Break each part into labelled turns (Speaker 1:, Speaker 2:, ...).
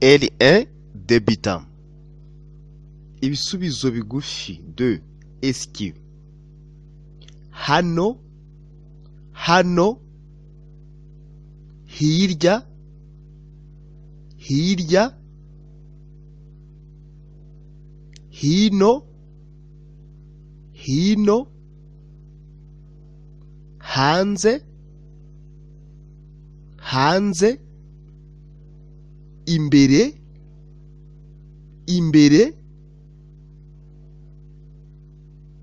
Speaker 1: Elle est débutant. Ibisubizo bigufi de esquive. Hano, hano, hirya, hirya, hino, hino, hanze, hanze, imbere, imbere,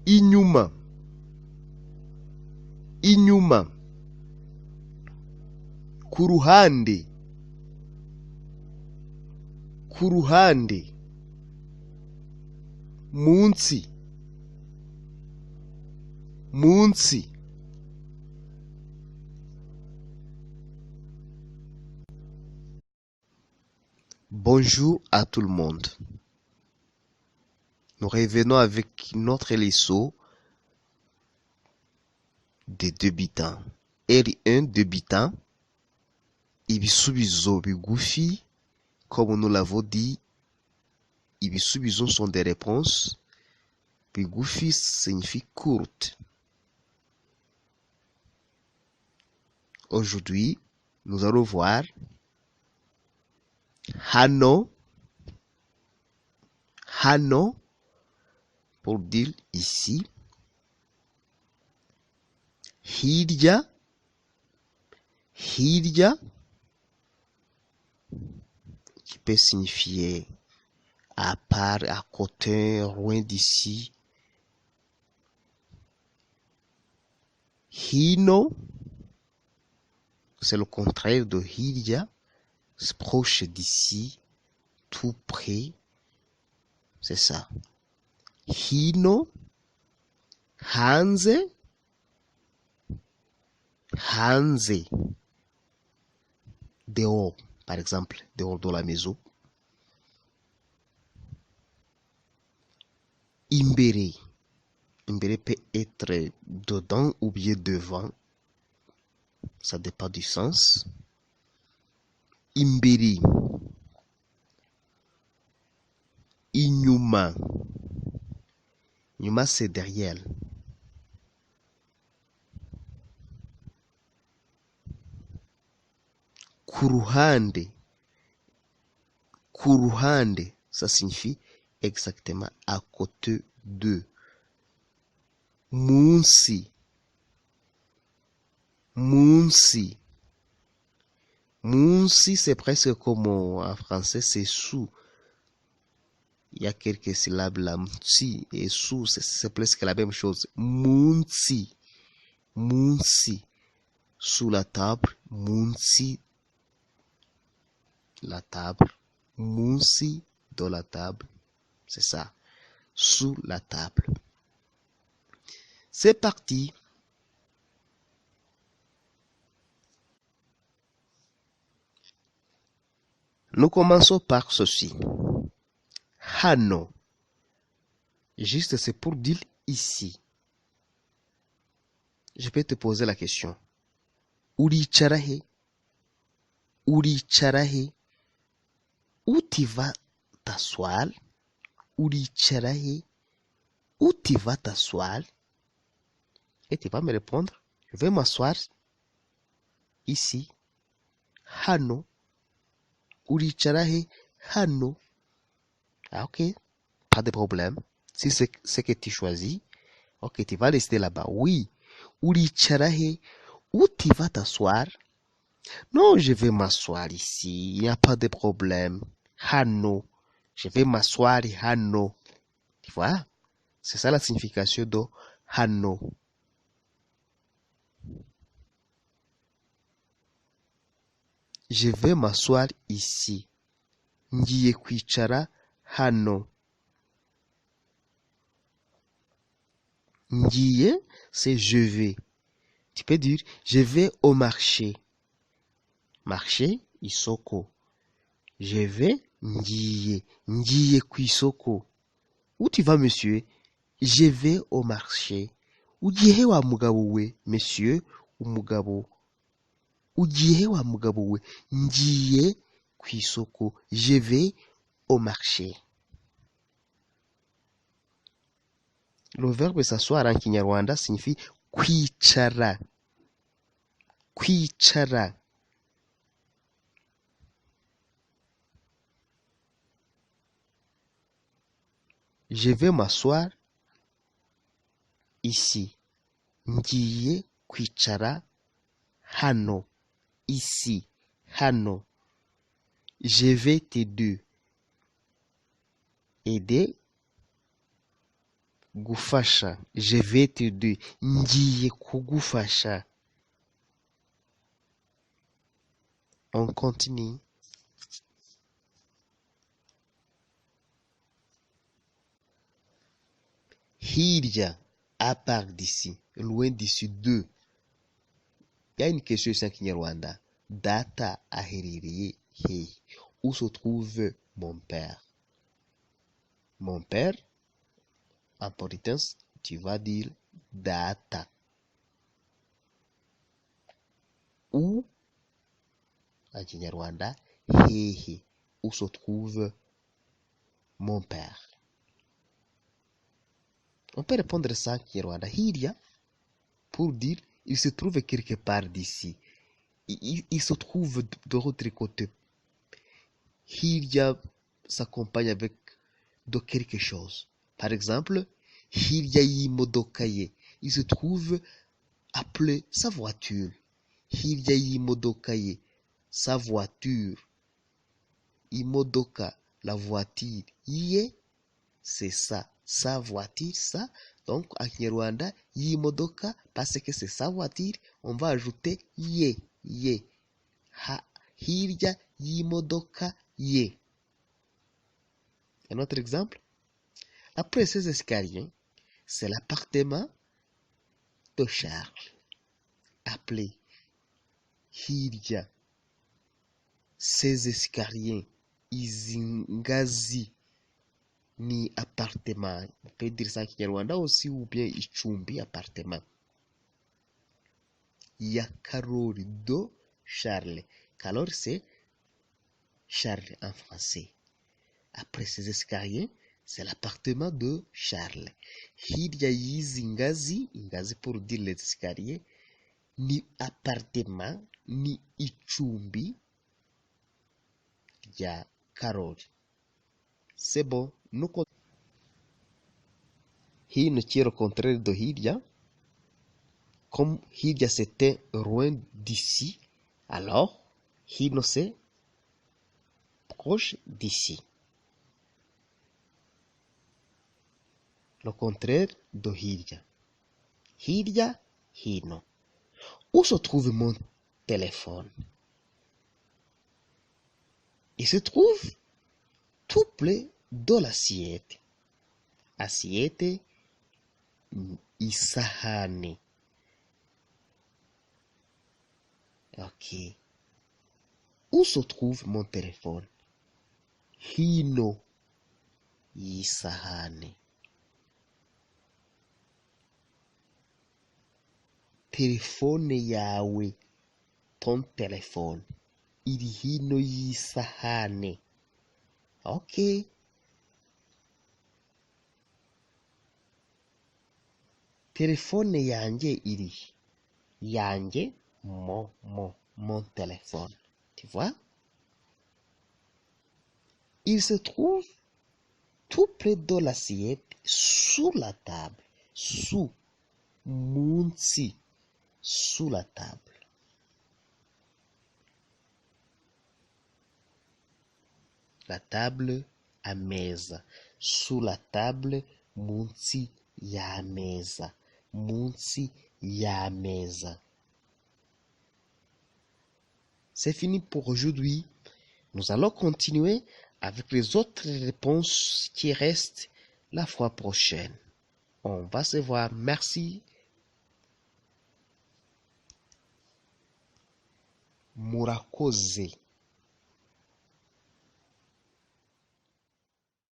Speaker 1: inyuma, inyuma, ku ruhande, ku ruhande, munsi, munsi. Bonjour à tout le monde. Nous revenons avec notre leçon des débutants. R1 débutant. Ibisubizo bigufi, comme nous l'avons dit, ibisubizo sont des réponses. Bigufi signifie courte. Aujourd'hui, nous allons voir hano, hano, pour dire ici, hirya, hirya, qui peut signifier à part, à côté, loin d'ici. Hino, c'est le contraire de hirya, c'est proche d'ici, tout près, c'est ça. Hino, hanze, hanze, dehors, par exemple, dehors de la maison. Imbere, imbere peut être dedans ou bien devant, ça dépend du sens. Imbere, inyuma, inyuma c'est derrière. Kuruhande, kuruhande, ça signifie exactement à côté de. Munsi, munsi, munsi c'est presque comme en français c'est sous. Il y a quelques syllabes là, munsi et sous, c'est presque la même chose. Munsi, munsi, sous la table, munsi, la table, munsi de la table, c'est ça, sous la table. C'est parti. Nous commençons par ceci. Hano. Juste c'est pour dire ici. Je peux te poser la question. Uricharahe. Uricharahe. Où tu vas t'asseoir? Uricharahe. Où tu vas t'asseoir? Et tu vas me répondre, je vais m'asseoir ici. Hano. Uricharahe. Hano. Ah, ok. Pas de problème. Si c'est ce que tu choisis, ok, tu vas rester là-bas. Oui. Uricharahe. Où tu vas t'asseoir? Non, je vais m'asseoir ici. Il n'y a pas de problème. Hano. Je vais m'asseoir hano. Tu vois? C'est ça la signification de hano. Je vais m'asseoir ici. Ngiye kwicara hano. Ngiye, c'est je vais. Tu peux dire, je vais au marché. Marché, isoko. Je vais, ngiye. Ngiye kwisoko. Où tu vas, monsieur? Je vais au marché. Ugiye wa mugabo we, monsieur, umugabo. Ugiye wa mugabo we. Ngiye kw'isoko. Je vais au marché. Le verbe s'asseoir en Kinyarwanda signifie kwicara. Kwicara. Je vais m'asseoir ici. Ngiye kwicara hano. Ici. Hano. Je vais t'aider. Aider. Gufasha. Je vais t'aider. Ngiye kugufasha. On continue. Hirya, à part d'ici, loin d'ici, de. Il y a une question ici en Kinyarwanda. Data aherereye he? Où se trouve mon père? Mon père, en politesse, tu vas dire data. Où, en Kinyarwanda, hehe. Où se trouve mon père? On peut répondre ça en Kinyarwanda. Hirya, pour dire il se trouve quelque part d'ici. Il se trouve de l'autre côté. Hirya s'accompagne avec de quelque chose. Par exemple, hirya y'imodoka ye. Il se trouve après sa voiture. Hirya y'imodoka ye. Sa voiture. Imodoka, la voiture. Ye, c'est ça. Sa voiture, ça. Donc, en Kinyarwanda, y'imodoka, parce que c'est sa voiture, on va ajouter ye. Ye. Ha, hirya y'imodoka ye. Un autre exemple. Après ces escaliers, c'est l'appartement de Charles. Appelé hirya. Ces escaliers, izi ngazi, ni appartement. On peut dire ça en Kinyarwanda aussi, ou bien icumbi, appartement. Ya Karoli de Charles. Karoli, c'est Charles en français. Après ces escaliers, c'est l'appartement de Charles. Hirya y'izi ngazi, ingazi pour dire les escaliers, ni appartement, ni icumbi ya Karoli. C'est bon, nous continuons. Hino qui est le contraire de hirya. Comme hirya c'était loin d'ici, alors hino c'est proche d'ici. Le contraire de hirya. Hirya, hino. Où se trouve mon téléphone? Il se trouve tout près de l'assiette. Assiette, isahani. Ok. Où se trouve mon téléphone? Hino, isahani. Telefone yawe, ton téléphone, iri hino y'isahane. Ok. Telefone yanjye iri. Yanjye, mon téléphone. Tu vois? Il se trouve tout près de l'assiette, sous la table. Sous, munsi, sous la table. La table à mesa. Sous la table, munsi ya mesa. Munsi ya mesa. C'est fini pour aujourd'hui. Nous allons continuer avec les autres réponses qui restent la fois prochaine. On va se voir. Merci. Murakoze.